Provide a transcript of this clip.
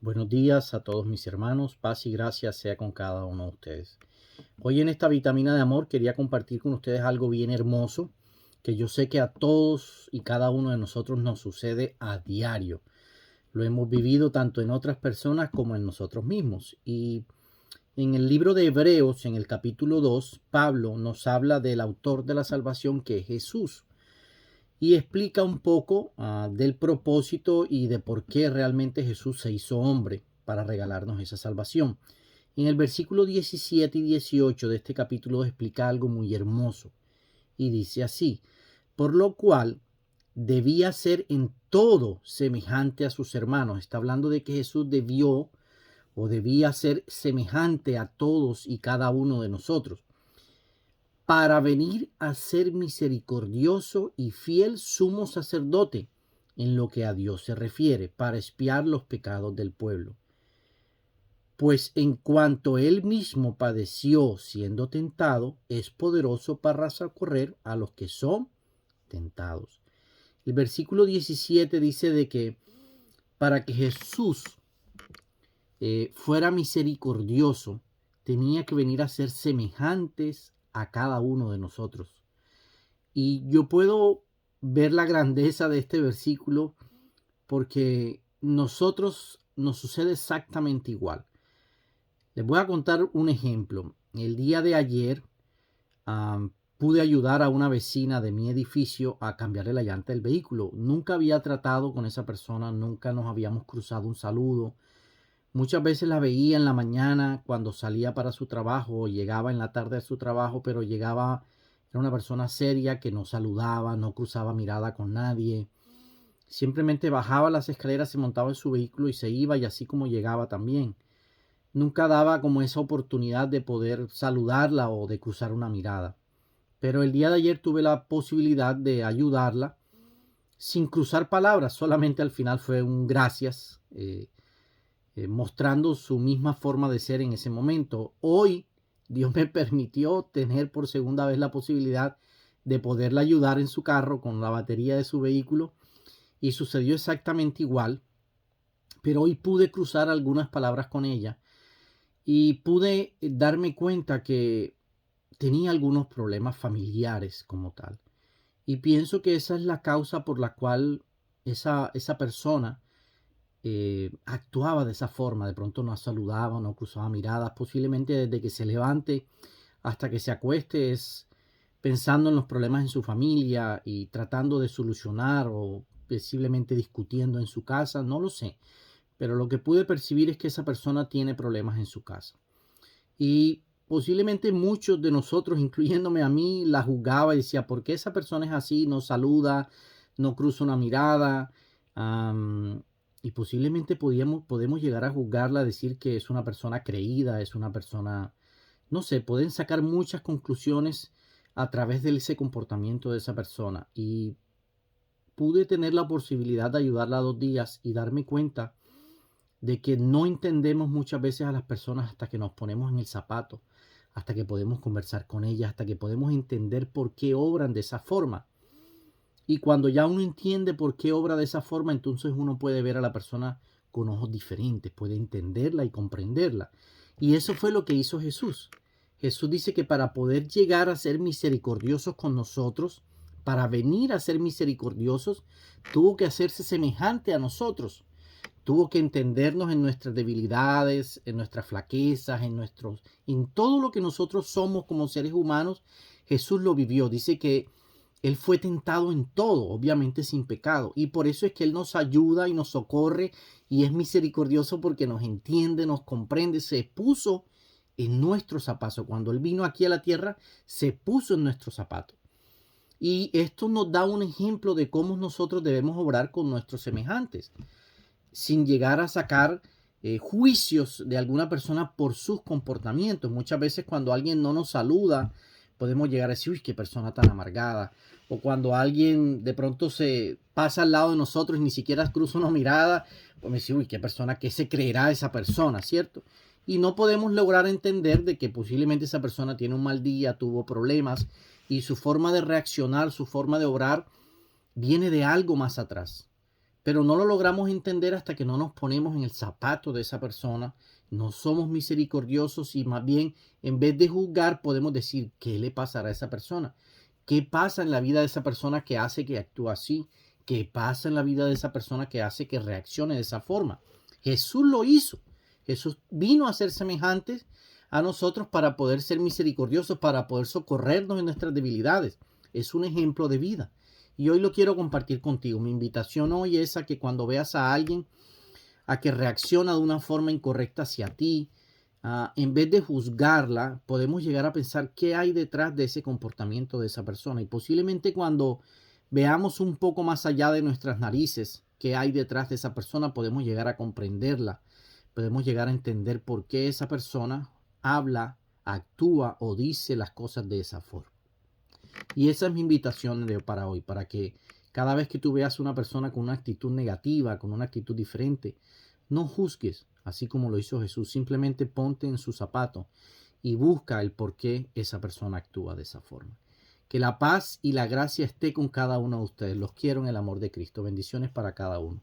Buenos días a todos mis hermanos, paz y gracia sea con cada uno de ustedes. Hoy en esta vitamina de amor quería compartir con ustedes algo bien hermoso que yo sé que a todos y cada uno de nosotros nos sucede a diario. Lo hemos vivido tanto en otras personas como en nosotros mismos. Y en el libro de Hebreos, en el capítulo 2, Pablo nos habla del autor de la salvación, que es Jesús, y explica un poco del propósito y de por qué realmente Jesús se hizo hombre para regalarnos esa salvación. En el versículo 17 y 18 de este capítulo explica algo muy hermoso y dice así: por lo cual debía ser en todo semejante a sus hermanos. Está hablando de que Jesús debió o debía ser semejante a todos y cada uno de nosotros, para venir a ser misericordioso y fiel sumo sacerdote en lo que a Dios se refiere, para expiar los pecados del pueblo. Pues en cuanto él mismo padeció siendo tentado, es poderoso para socorrer a los que son tentados. El versículo 17 dice de que para que Jesús fuera misericordioso, tenía que venir a ser semejantes a cada uno de nosotros. Y yo puedo ver la grandeza de este versículo porque nosotros nos sucede exactamente igual. Les voy a contar un ejemplo. El día de ayer pude ayudar a una vecina de mi edificio a cambiarle la llanta del vehículo. Nunca había tratado con esa persona, nunca nos habíamos cruzado un saludo. Muchas veces la veía en la mañana cuando salía para su trabajo o llegaba en la tarde de su trabajo, pero llegaba, era una persona seria que no saludaba, no cruzaba mirada con nadie. Simplemente bajaba las escaleras, se montaba en su vehículo y se iba, y así como llegaba también. Nunca daba como esa oportunidad de poder saludarla o de cruzar una mirada. Pero el día de ayer tuve la posibilidad de ayudarla sin cruzar palabras, solamente al final fue un gracias, mostrando su misma forma de ser en ese momento. Hoy Dios me permitió tener por segunda vez la posibilidad de poderla ayudar en su carro con la batería de su vehículo, y sucedió exactamente igual, pero hoy pude cruzar algunas palabras con ella y pude darme cuenta que tenía algunos problemas familiares como tal. Y pienso que esa es la causa por la cual esa persona actuaba de esa forma. De pronto no saludaba, no cruzaba miradas. Posiblemente desde que se levante hasta que se acueste es pensando en los problemas en su familia y tratando de solucionar, o posiblemente discutiendo en su casa. No lo sé. Pero lo que pude percibir es que esa persona tiene problemas en su casa. Y posiblemente muchos de nosotros, incluyéndome a mí, la juzgaba y decía: ¿por qué esa persona es así? No saluda, no cruza una mirada. Am, y posiblemente podemos llegar a juzgarla, decir que es una persona creída, es una persona, no sé, pueden sacar muchas conclusiones a través de ese comportamiento de esa persona. Y pude tener la posibilidad de ayudarla 2 días y darme cuenta de que no entendemos muchas veces a las personas hasta que nos ponemos en el zapato, hasta que podemos conversar con ellas, hasta que podemos entender por qué obran de esa forma. Y cuando ya uno entiende por qué obra de esa forma, entonces uno puede ver a la persona con ojos diferentes, puede entenderla y comprenderla. Y eso fue lo que hizo Jesús. Jesús dice que para poder llegar a ser misericordiosos con nosotros, para venir a ser misericordiosos, tuvo que hacerse semejante a nosotros. Tuvo que entendernos en nuestras debilidades, en nuestras flaquezas, en todo lo que nosotros somos como seres humanos. Jesús lo vivió. Dice que Él fue tentado en todo, obviamente sin pecado. Y por eso es que Él nos ayuda y nos socorre y es misericordioso, porque nos entiende, nos comprende, se puso en nuestros zapatos. Cuando Él vino aquí a la tierra, se puso en nuestros zapatos. Y esto nos da un ejemplo de cómo nosotros debemos obrar con nuestros semejantes, sin llegar a sacar juicios de alguna persona por sus comportamientos. Muchas veces cuando alguien no nos saluda, podemos llegar a decir: uy, qué persona tan amargada. O cuando alguien de pronto se pasa al lado de nosotros y ni siquiera cruza una mirada, pues me dice: uy, qué persona, ¿qué se creerá esa persona? ¿Cierto? Y no podemos lograr entender de que posiblemente esa persona tiene un mal día, tuvo problemas, y su forma de reaccionar, su forma de obrar, viene de algo más atrás. pero no lo logramos entender hasta que no nos ponemos en el zapato de esa persona. No somos misericordiosos y más bien, en vez de juzgar, podemos decir, ¿qué le pasará a esa persona? ¿Qué pasa en la vida de esa persona que hace que actúe así? ¿Qué pasa en la vida de esa persona que hace que reaccione de esa forma? Jesús lo hizo. Jesús vino a ser semejantes a nosotros para poder ser misericordiosos, para poder socorrernos en nuestras debilidades. Es un ejemplo de vida. Y hoy lo quiero compartir contigo. Mi invitación hoy es a que cuando veas a alguien a que reacciona de una forma incorrecta hacia ti, en vez de juzgarla, podemos llegar a pensar qué hay detrás de ese comportamiento de esa persona. Y posiblemente cuando veamos un poco más allá de nuestras narices qué hay detrás de esa persona, podemos llegar a comprenderla. Podemos llegar a entender por qué esa persona habla, actúa o dice las cosas de esa forma. Y esa es mi invitación para hoy, para que cada vez que tú veas a una persona con una actitud negativa, con una actitud diferente, no juzgues, así como lo hizo Jesús. Simplemente ponte en su zapato y busca el por qué esa persona actúa de esa forma. Que la paz y la gracia esté con cada uno de ustedes. Los quiero en el amor de Cristo. Bendiciones para cada uno.